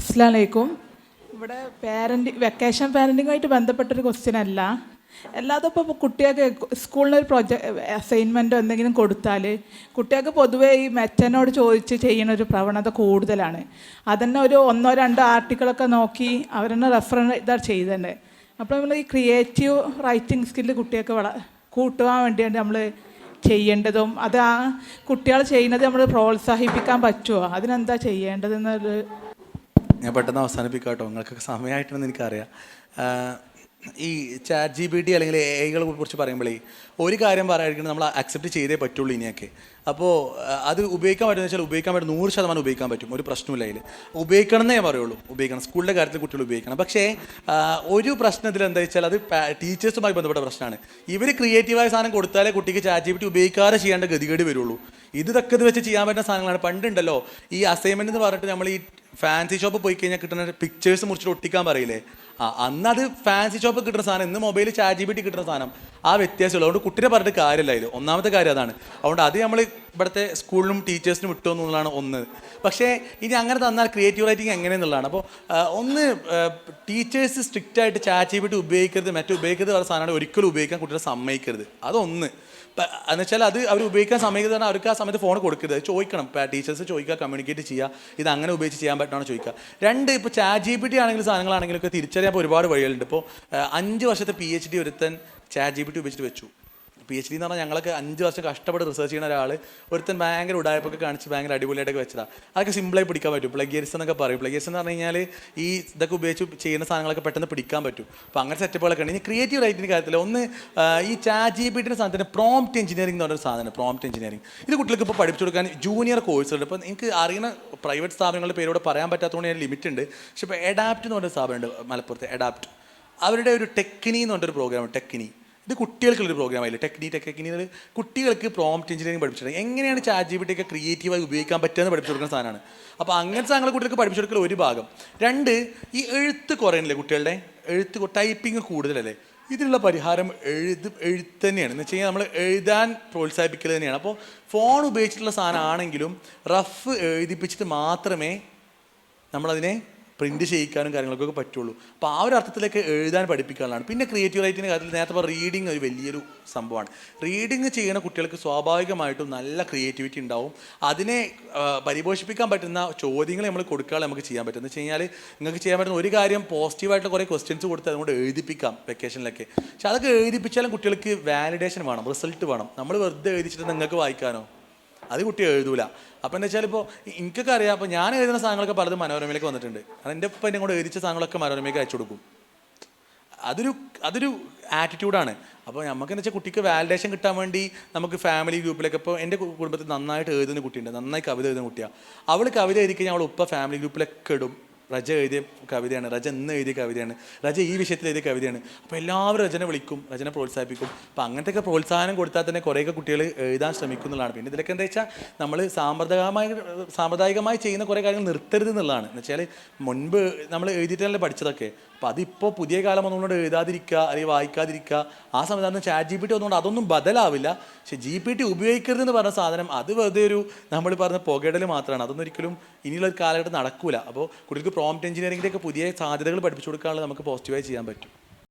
അസ്സലാമു അലൈക്കും. ഇവിടെ വെക്കേഷൻ പാരൻറ്റിങ്ങുമായിട്ട് ബന്ധപ്പെട്ടൊരു ക്വസ്റ്റ്യൻ അല്ല. അല്ലാതെ ഇപ്പോൾ കുട്ടികൾക്ക് സ്കൂളിനൊരു അസൈൻമെൻറ്റോ എന്തെങ്കിലും കൊടുത്താൽ കുട്ടികൾക്ക് പൊതുവേ ഈ മെച്ചനോട് ചോദിച്ച് ചെയ്യുന്നൊരു പ്രവണത കൂടുതലാണ്. അതന്നെ ഒരു 1-2 ആർട്ടിക്കിളൊക്കെ നോക്കി അവരെന്നെ ഇതാ ചെയ്തത്. അപ്പോൾ നമ്മൾ ഈ ക്രിയേറ്റീവ് റൈറ്റിംഗ് സ്കില്ല് കുട്ടികൾക്ക് കൂട്ടുവാൻ വേണ്ടിയാണ് നമ്മൾ ചെയ്യേണ്ടതും അത് ആ കുട്ടികൾ ചെയ്യുന്നത് നമ്മൾ പ്രോത്സാഹിപ്പിക്കാൻ പറ്റുമോ, അതിനെന്താ ചെയ്യേണ്ടതെന്നൊരു. ഞാൻ പെട്ടെന്ന് അവസാനിപ്പിക്കാം കേട്ടോ, നിങ്ങൾക്കൊക്കെ സമയമായിട്ടുണ്ടെന്ന് എനിക്കറിയാം. ഈ ChatGPT അല്ലെങ്കിൽ AI കുറിച്ച് പറയുമ്പോഴേ ഒരു കാര്യം പറയാതിരിക്കുന്നത് നമ്മൾ അക്സെപ്റ്റ് ചെയ്തേ പറ്റുള്ളൂ ഇനിയൊക്കെ. അപ്പോൾ അത് ഉപയോഗിക്കാൻ പറ്റുമെന്ന് വെച്ചാൽ ഉപയോഗിക്കാൻ പറ്റും, 100% ഉപയോഗിക്കാൻ പറ്റും, ഒരു പ്രശ്നമില്ല അതിൽ. ഉപയോഗിക്കണം എന്നേ പറയുള്ളൂ, ഉപയോഗിക്കണം. സ്കൂളിൻ്റെ കാര്യത്തിൽ കുട്ടികൾ ഉപയോഗിക്കണം. പക്ഷേ ഒരു പ്രശ്നത്തിൽ എന്താ വെച്ചാൽ അത് ടീച്ചേഴ്സുമായി ബന്ധപ്പെട്ട പ്രശ്നമാണ്. ഇവർ ക്രിയേറ്റീവായ സാധനം കൊടുത്താലേ കുട്ടിക്ക് ChatGPT ഉപയോഗിക്കാതെ ചെയ്യേണ്ട ഗതികേട് വരുള്ളൂ. ഇതൊക്കെ ഇത് വെച്ച് ചെയ്യാൻ പറ്റുന്ന സാധനങ്ങളാണ്. പണ്ടുണ്ടല്ലോ ഈ അസൈൻമെൻറ്റ് എന്ന് പറഞ്ഞിട്ട് നമ്മൾ ഈ ഫാൻസി ഷോപ്പ് പോയി കഴിഞ്ഞാൽ കിട്ടുന്ന പിക്ചേഴ്സ് മുറിച്ചിട്ട് ഒട്ടിക്കാൻ പറയില്ലേ, അന്നത് ഫാൻസി ഷോപ്പ് കിട്ടുന്ന സാധനം, ഇന്ന് മൊബൈൽ ChatGPT കിട്ടുന്ന സാധനം. ആ വ്യത്യാസമുള്ളൂ. അതുകൊണ്ട് കുട്ടിയെ പറഞ്ഞിട്ട് കാര്യമില്ല അതിൽ. ഒന്നാമത്തെ കാര്യം അതാണ്. അതുകൊണ്ട് അത് നമ്മൾ ഇവിടുത്തെ സ്കൂളിലും ടീച്ചേഴ്സിനും വിട്ടു എന്നുള്ളതാണ് ഒന്ന്. പക്ഷേ ഇനി അങ്ങനെ തന്നാൽ ക്രിയേറ്റീവ് റൈറ്റിംഗ് എങ്ങനെയെന്നുള്ളതാണ്. അപ്പോൾ ഒന്ന് ടീച്ചേഴ്സ് സ്ട്രിക്റ്റായിട്ട് ChatGPT ഉപയോഗിക്കരുത്, ഉപയോഗിക്കരുത് പറഞ്ഞ സാധനമാണ് ഒരിക്കലും ഉപയോഗിക്കാൻ കുട്ടികളെ സമ്മതിക്കരുത്. അതൊന്ന്. എന്ന് വെച്ചാൽ അത് അവർ ഉപയോഗിക്കാൻ സമയത്ത് തന്നെ അവർക്ക് ആ സമയത്ത് ഫോൺ കൊടുക്കരുത്. അത് ചോദിക്കണം, ടീച്ചേഴ്സ് ചോദിക്കുക, കമ്മ്യൂണിക്കേറ്റ് ചെയ്യുക, ഇത് അങ്ങനെ ഉപയോഗിച്ച് ചെയ്യാൻ പറ്റണമെന്ന് ചോദിക്കുക. 2, ഇപ്പോൾ ChatGPT ആണെങ്കിലും സാധനങ്ങളാണെങ്കിലും ഒക്കെ തിരിച്ചറിയാൻ ഒരുപാട് വഴികളുണ്ട്. ഇപ്പോൾ 5 വർഷത്തെ PhD ഒരുത്തൻ ChatGPT ഉപയോഗിച്ചിട്ട് വെച്ചു. PhD എന്ന് പറഞ്ഞാൽ ഞങ്ങളൊക്കെ 5 വർഷം കഷ്ടപ്പെട്ട് റിസർച്ച് ചെയ്യുന്ന ഒരാൾ ഒരുത്തൻ ഭയങ്കര ഉടായ്പൊക്കെ കാണിച്ച് ഭയങ്കര അടിപൊളിയായിട്ടൊക്കെ വെച്ചതാണ്. അതൊക്കെ സിമ്പിളായി പിടിക്കാൻ പറ്റും. പ്ലഗിയറിസം എന്നൊക്കെ പറയും. പ്ലഗിയറിസം എന്ന് പറഞ്ഞു കഴിഞ്ഞാൽ ഈ ഇതൊക്കെ ഉപയോഗിച്ച് ചെയ്യുന്ന സാധനങ്ങളൊക്കെ പെട്ടെന്ന് പിടിക്കാൻ പറ്റും. അപ്പോൾ അങ്ങനെ സെറ്റപ്പുകളൊക്കെ ഉണ്ട്. ഇനി ക്രിയേറ്റീവ് റൈറ്റിൻ്റെ കാര്യത്തിൽ ഒന്ന് ഈ ChatGPT സാധനത്തിന് പ്രോംപ്റ്റ് എഞ്ചിനീയറിംഗ് എന്ന് പറഞ്ഞൊരു സാധനം. പ്രോംപ്റ്റ് എഞ്ചിനീയറിംഗ് ഇത് കുട്ടികൾക്ക് ഇപ്പോൾ പഠിപ്പിച്ചു കൊടുക്കാൻ ജൂനിയർ കോഴ്സുകളുണ്ട്. ഇപ്പോൾ എനിക്ക് അറിയുന്ന പ്രൈവറ്റ് സ്ഥാപനങ്ങളുടെ പേരോട് പറയാൻ പറ്റാത്തതുകൊണ്ട് ഞാൻ ലിമിറ്റ് ഉണ്ട്. പക്ഷേ ഇപ്പോൾ എഡാപ്റ്റ് എന്ന് പറഞ്ഞൊരു സ്ഥാപനമുണ്ട് മലപ്പുറത്ത്. എഡാപ്റ്റ് അവരുടെ ഒരു ടെക്നി എന്ന് പറഞ്ഞൊരു പ്രോഗ്രാം. ടെക്നി ഇത് കുട്ടികൾക്കുള്ളൊരു പ്രോഗ്രാമായില്ലേ. ടെക്നി കുട്ടികൾക്ക് പ്രോംപ്റ്റ് എഞ്ചിനീയറിംഗ് പഠിപ്പിച്ചിട്ടുണ്ട്. എങ്ങനെയാണ് ChatGPT ഒക്കെ ക്രിയേറ്റീവായി ഉപയോഗിക്കാൻ പറ്റുമെന്ന് പഠിപ്പിച്ചു കൊടുക്കുന്ന സാധനമാണ്. അപ്പോൾ അങ്ങനത്തെ സാധനങ്ങൾ കുട്ടികൾക്ക് പഠിപ്പിച്ചു കൊടുക്കൽ ഒരു ഭാഗം. 2, ഈ എഴുത്ത് കുറയുന്നില്ലേ കുട്ടികളുടെ, ടൈപ്പിംഗ് കൂടുതലല്ലേ. ഇതിനുള്ള പരിഹാരം എഴുത്ത് തന്നെയാണ്. എന്ന് വെച്ച് കഴിഞ്ഞാൽ നമ്മൾ എഴുതാൻ പ്രോത്സാഹിപ്പിക്കൽ തന്നെയാണ്. അപ്പോൾ ഫോൺ ഉപയോഗിച്ചിട്ടുള്ള സാധനമാണെങ്കിലും റഫ് എഴുതിപ്പിച്ചിട്ട് മാത്രമേ നമ്മളതിനെ പ്രിൻറ്റ് ചെയ്യിക്കാനും കാര്യങ്ങൾക്കൊക്കെ പറ്റുള്ളൂ. അപ്പോൾ ആ ഒരു അർത്ഥത്തിലേക്ക് എഴുതാൻ പഠിപ്പിക്കാനുള്ളതാണ്. പിന്നെ ക്രിയേറ്റീവ് റൈറ്റിൻ്റെ കാര്യത്തിൽ നേരത്തെ ഇപ്പോൾ റീഡിങ് ഒരു വലിയൊരു സംഭവമാണ്. റീഡിങ് ചെയ്യുന്ന കുട്ടികൾക്ക് സ്വാഭാവികമായിട്ടും നല്ല ക്രിയേറ്റിവിറ്റി ഉണ്ടാവും. അതിനെ പരിപോഷിപ്പിക്കാൻ പറ്റുന്ന ചോദ്യങ്ങൾ നമ്മൾ കൊടുക്കാതെ നമുക്ക് ചെയ്യാൻ പറ്റും. എന്ന് വെച്ച് കഴിഞ്ഞാൽ നിങ്ങൾക്ക് ചെയ്യാൻ പറ്റുന്ന ഒരു കാര്യം പോസിറ്റീവായിട്ടുള്ള കുറേ ക്വസ്റ്റ്യൻസ് കൊടുത്ത് അതുകൊണ്ട് എഴുതിപ്പിക്കാം വെക്കേഷനിലൊക്കെ. പക്ഷെ അതൊക്കെ എഴുതിപ്പിച്ചാലും കുട്ടികൾക്ക് വാലിഡേഷൻ വേണം, റിസൾട്ട് വേണം. നമ്മൾ വെറുതെ എഴുതിച്ചിട്ട് നിങ്ങൾക്ക് വായിക്കാനോ അത് കുട്ടി എഴുതൂല. അപ്പോൾ എന്താ വെച്ചാൽ ഇപ്പോൾ എനിക്കൊക്കെ അറിയാം. അപ്പോൾ ഞാൻ എഴുതുന്ന സാധനങ്ങളൊക്കെ പലതും മനോരമയിലേക്ക് വന്നിട്ടുണ്ട്. കാരണം എൻ്റെ ഒപ്പം എന്നെ കൂടെ എഴുതിച്ച സാധനങ്ങളൊക്കെ മനോരമയ്ക്ക് അയച്ചു കൊടുക്കും. അതൊരു ആറ്റിറ്റ്യൂഡാണ്. അപ്പോൾ നമുക്കെന്ന് വെച്ചാൽ കുട്ടിക്ക് വാലിഡേഷൻ കിട്ടാൻ വേണ്ടി നമുക്ക് ഫാമിലി ഗ്രൂപ്പിലൊക്കെ, ഇപ്പോൾ എൻ്റെ കുടുംബത്തിൽ നന്നായിട്ട് എഴുതുന്ന കുട്ടിയുണ്ട്, നന്നായി കവിത എഴുതുന്ന കുട്ടിയാണ്. അവൾ കവിത എഴുതി കഴിഞ്ഞാൽ അവൾ ഉപ്പ ഫാമിലി ഗ്രൂപ്പിലൊക്കെ ഇടും. റജ എഴുതിയ കവിതയാണ്, റജ ഇന്ന് എഴുതിയ കവിതയാണ്, റജ ഈ വിഷയത്തിൽ എഴുതിയ കവിതയാണ്. അപ്പോൾ എല്ലാവരും റജനെ വിളിക്കും, റജനെ പ്രോത്സാഹിപ്പിക്കും. അപ്പോൾ അങ്ങനത്തെയൊക്കെ പ്രോത്സാഹനം കൊടുത്താൽ തന്നെ കുറേയൊക്കെ കുട്ടികൾ എഴുതാൻ ശ്രമിക്കുന്നതാണ്. പിന്നെ ഇതിലൊക്കെ എന്താ വെച്ചാൽ നമ്മൾ സാമ്പ്രദായികമായി ചെയ്യുന്ന കുറേ കാര്യങ്ങൾ നിർത്തരുത് എന്നുള്ളതാണ്. എന്ന് വെച്ചാൽ മുൻപ് നമ്മൾ എഴുതിയിട്ടല്ലേ പഠിച്ചതൊക്കെ. അപ്പോൾ അതിപ്പോൾ പുതിയ കാലം ഒന്നുകൊണ്ട് എഴുതാതിരിക്കുക അല്ലെങ്കിൽ വായിക്കാതിരിക്കുക. ആ സമയത്ത് ChatGPT ഒന്നുകൊണ്ട് അതൊന്നും ബദലാവില്ല. പക്ഷേ GPT ഉപയോഗിക്കരുതെന്ന് പറഞ്ഞ സാധനം അത് വെറുതെ ഒരു നമ്മൾ പറഞ്ഞ പുകയിടൽ മാത്രമാണ്. അതൊന്നും ഒരിക്കലും ഇനിയുള്ള ഒരു കാലഘട്ടം നടക്കൂല. അപ്പോൾ കുട്ടികൾക്ക് പ്രോംപ്റ്റ് എഞ്ചിനീയറിംഗിൻ്റെയൊക്കെ പുതിയ സാധ്യതകൾ പഠിപ്പിച്ചു കൊടുക്കാനുള്ള നമുക്ക് പോസിറ്റീവായി ചെയ്യാൻ പറ്റും.